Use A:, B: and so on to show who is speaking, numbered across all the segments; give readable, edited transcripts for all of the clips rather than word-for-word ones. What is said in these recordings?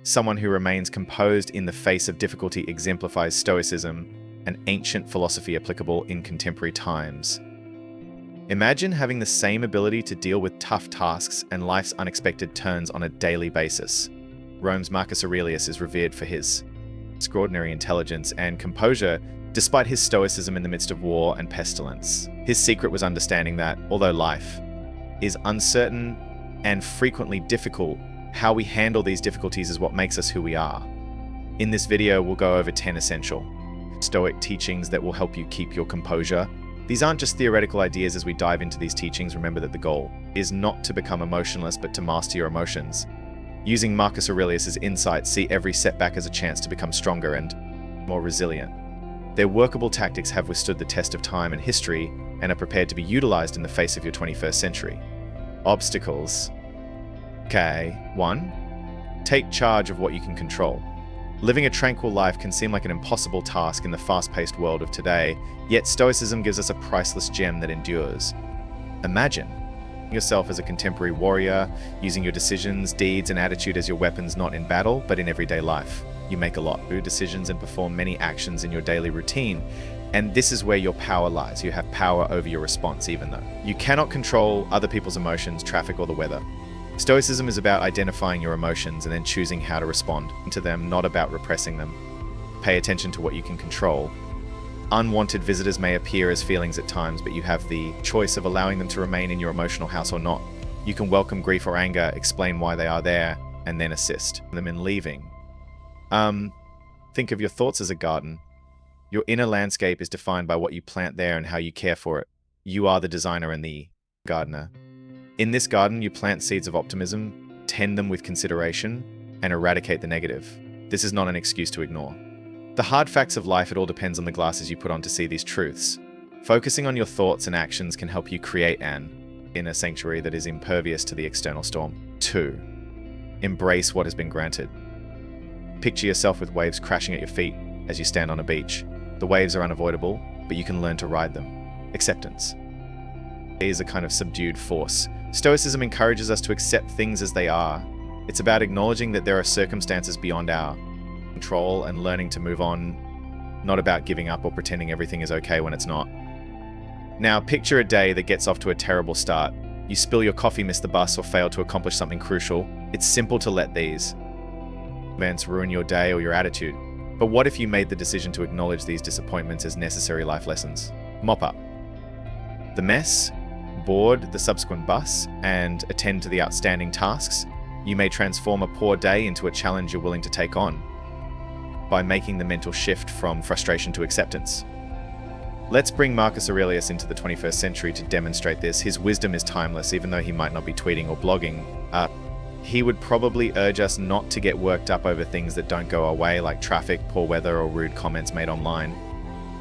A: Someone who remains composed in the face of difficulty exemplifies Stoicism, an ancient philosophy applicable in contemporary times. Imagine having the same ability to deal with tough tasks and life's unexpected turns on a daily basis. Rome's Marcus Aurelius is revered for his extraordinary intelligence and composure despite his stoicism in the midst of war and pestilence. His secret was understanding that, although life is uncertain and frequently difficult, how we handle these difficulties is what makes us who we are. In this video, we'll go over 10 essential Stoic teachings that will help you keep your composure. These aren't just theoretical ideas. As we dive into these teachings, remember that the goal is not to become emotionless, but to master your emotions. Using Marcus Aurelius's insights, see every setback as a chance to become stronger and more resilient. Their workable tactics have withstood the test of time and history and are prepared to be utilized in the face of your 21st century. Obstacles. Okay, 1. Take charge of what you can control. Living a tranquil life can seem like an impossible task in the fast-paced world of today, yet Stoicism gives us a priceless gem that endures. Imagine yourself as a contemporary warrior, using your decisions, deeds, and attitude as your weapons not in battle, but in everyday life. You make a lot of decisions and perform many actions in your daily routine, and this is where your power lies. You have power over your response, even though you cannot control other people's emotions, traffic, or the weather. Stoicism is about identifying your emotions and then choosing how to respond to them, not about repressing them. Pay attention to what you can control. Unwanted visitors may appear as feelings at times, but you have the choice of allowing them to remain in your emotional house or not. You can welcome grief or anger, explain why they are there, and then assist them in leaving. Think of your thoughts as a garden. Your inner landscape is defined by what you plant there and how you care for it. You are the designer and the gardener. In this garden, you plant seeds of optimism, tend them with consideration, and eradicate the negative. This is not an excuse to ignore the hard facts of life. It all depends on the glasses you put on to see these truths. Focusing on your thoughts and actions can help you create an inner sanctuary that is impervious to the external storm. 2. Embrace what has been granted. Picture yourself with waves crashing at your feet as you stand on a beach. The waves are unavoidable, but you can learn to ride them. Acceptance is a kind of subdued force. Stoicism encourages us to accept things as they are. It's about acknowledging that there are circumstances beyond our control and learning to move on, not about giving up or pretending everything is okay when it's not. Now, picture a day that gets off to a terrible start. You spill your coffee, miss the bus, or fail to accomplish something crucial. It's simple to let these events ruin your day or your attitude. But what if you made the decision to acknowledge these disappointments as necessary life lessons? Mop up the mess, board the subsequent bus, and attend to the outstanding tasks. You may transform a poor day into a challenge you're willing to take on by making the mental shift from frustration to acceptance. Let's bring Marcus Aurelius into the 21st century to demonstrate this. His wisdom is timeless, even though he might not be tweeting or blogging. He would probably urge us not to get worked up over things that don't go our way, like traffic, poor weather, or rude comments made online.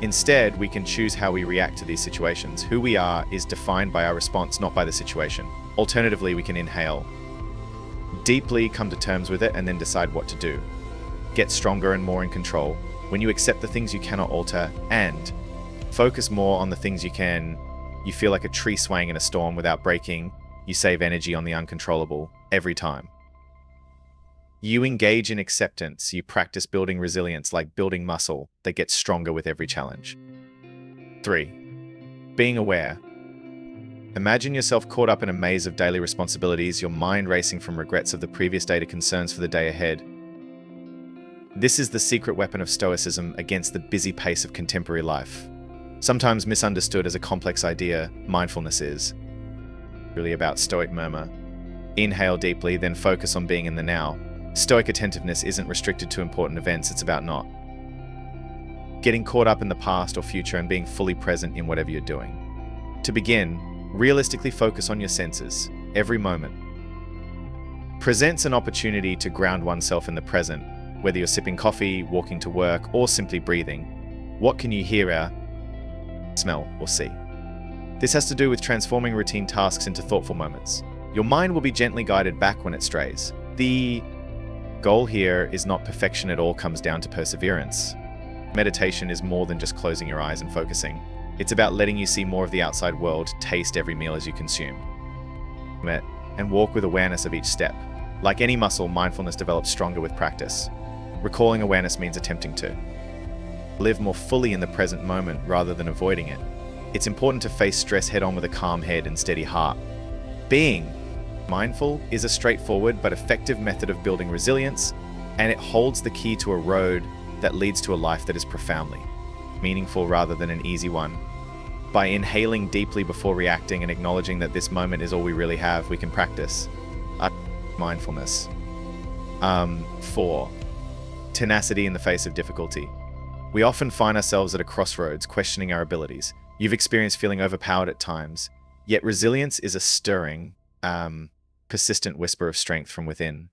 A: Instead, we can choose how we react to these situations. Who we are is defined by our response, not by the situation. Alternatively, we can inhale deeply, come to terms with it, and then decide what to do. Get stronger and more in control. When you accept the things you cannot alter and focus more on the things you can, you feel like a tree swaying in a storm without breaking. You save energy on the uncontrollable every time. You engage in acceptance. You practice building resilience, like building muscle that gets stronger with every challenge. 3. Being aware. Imagine yourself caught up in a maze of daily responsibilities, your mind racing from regrets of the previous day to concerns for the day ahead. This is the secret weapon of Stoicism against the busy pace of contemporary life. Sometimes misunderstood as a complex idea, mindfulness is really about Stoic murmur. Inhale deeply, then focus on being in the now. Stoic attentiveness isn't restricted to important events. It's about not getting caught up in the past or future and being fully present in whatever you're doing. To begin, realistically focus on your senses. Every moment presents an opportunity to ground oneself in the present, whether you're sipping coffee, walking to work, or simply breathing. What can you hear, smell, or see? This has to do with transforming routine tasks into thoughtful moments. Your mind will be gently guided back when it strays. The goal here is not perfection. It all comes down to perseverance. Meditation is more than just closing your eyes and focusing. It's about letting you see more of the outside world, taste every meal as you consume, and walk with awareness of each step. Like any muscle, mindfulness develops stronger with practice. Recalling awareness means attempting to live more fully in the present moment rather than avoiding it. It's important to face stress head-on with a calm head and steady heart. Being mindful is a straightforward but effective method of building resilience, and it holds the key to a road that leads to a life that is profoundly meaningful rather than an easy one. By inhaling deeply before reacting and acknowledging that this moment is all we really have, we can practice mindfulness. 4. Tenacity in the face of difficulty. We often find ourselves at a crossroads, questioning our abilities. You've experienced feeling overpowered at times, yet resilience is a stirring, persistent whisper of strength from within.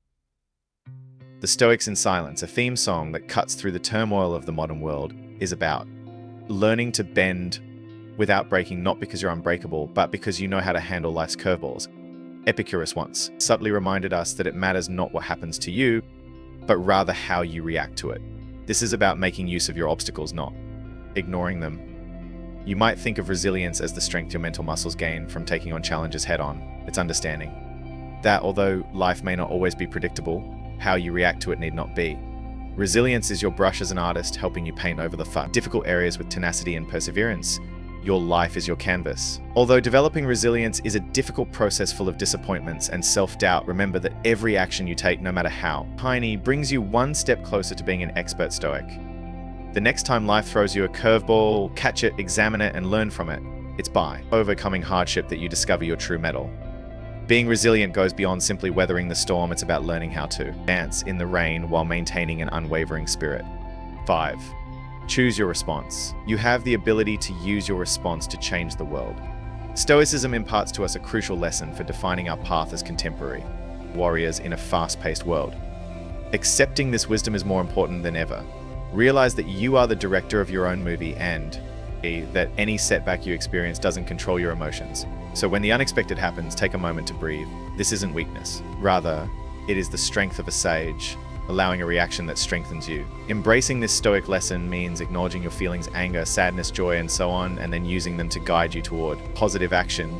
A: The Stoics in Silence, a theme song that cuts through the turmoil of the modern world, is about learning to bend without breaking, not because you're unbreakable, but because you know how to handle life's curveballs. Epicurus once subtly reminded us that it matters not what happens to you, but rather how you react to it. This is about making use of your obstacles, not ignoring them. You might think of resilience as the strength your mental muscles gain from taking on challenges head-on. It's understanding that although life may not always be predictable, how you react to it need not be. Resilience is your brush as an artist, helping you paint over the difficult areas with tenacity and perseverance. Your life is your canvas. Although developing resilience is a difficult process full of disappointments and self-doubt, remember that every action you take, no matter how tiny, brings you one step closer to being an expert Stoic. The next time life throws you a curveball, catch it, examine it, and learn from it. It's by overcoming hardship that you discover your true mettle. Being resilient goes beyond simply weathering the storm. It's about learning how to dance in the rain while maintaining an unwavering spirit. 5. Choose your response. You have the ability to use your response to change the world. Stoicism imparts to us a crucial lesson for defining our path as contemporary warriors in a fast-paced world. Accepting this wisdom is more important than ever. Realize that you are the director of your own movie and that any setback you experience doesn't control your emotions. So when the unexpected happens, take a moment to breathe. This isn't weakness. Rather, it is the strength of a sage, allowing a reaction that strengthens you. Embracing this Stoic lesson means acknowledging your feelings, anger, sadness, joy, and so on, and then using them to guide you toward positive action.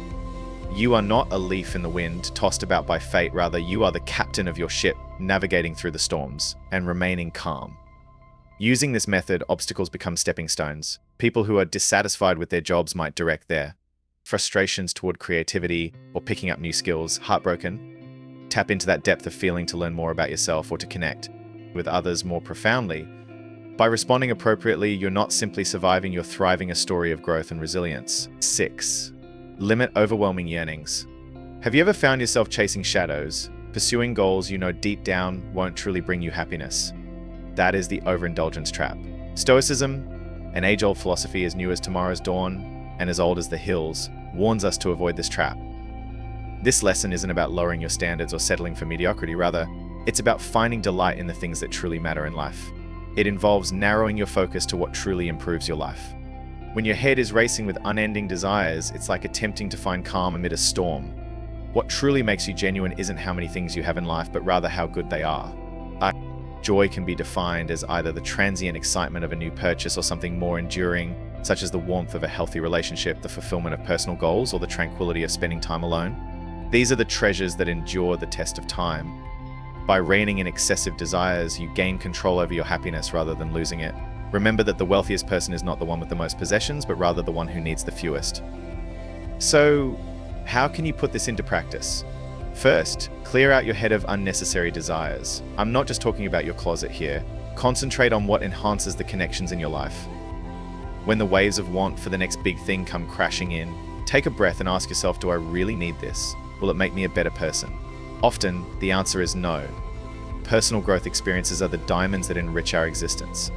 A: You are not a leaf in the wind, tossed about by fate. Rather, you are the captain of your ship, navigating through the storms and remaining calm. Using this method, obstacles become stepping stones. People who are dissatisfied with their jobs might direct their frustrations toward creativity or picking up new skills. Heartbroken? Tap into that depth of feeling to learn more about yourself or to connect with others more profoundly. By responding appropriately, you're not simply surviving, you're thriving, a story of growth and resilience. 6. Limit overwhelming yearnings. Have you ever found yourself chasing shadows, pursuing goals you know deep down won't truly bring you happiness? That is the overindulgence trap. Stoicism, an age-old philosophy as new as tomorrow's dawn and as old as the hills, warns us to avoid this trap. This lesson isn't about lowering your standards or settling for mediocrity. Rather, it's about finding delight in the things that truly matter in life. It involves narrowing your focus to what truly improves your life. When your head is racing with unending desires, it's like attempting to find calm amid a storm. What truly makes you genuine isn't how many things you have in life, but rather how good they are. Joy can be defined as either the transient excitement of a new purchase or something more enduring, such as the warmth of a healthy relationship, the fulfillment of personal goals, or the tranquility of spending time alone. These are the treasures that endure the test of time. By reining in excessive desires, you gain control over your happiness rather than losing it. Remember that the wealthiest person is not the one with the most possessions, but rather the one who needs the fewest. So, how can you put this into practice? First, clear out your head of unnecessary desires. I'm not just talking about your closet here. Concentrate on what enhances the connections in your life. When the waves of want for the next big thing come crashing in, take a breath and ask yourself, do I really need this? Will it make me a better person? Often, the answer is no. Personal growth experiences are the diamonds that enrich our existence.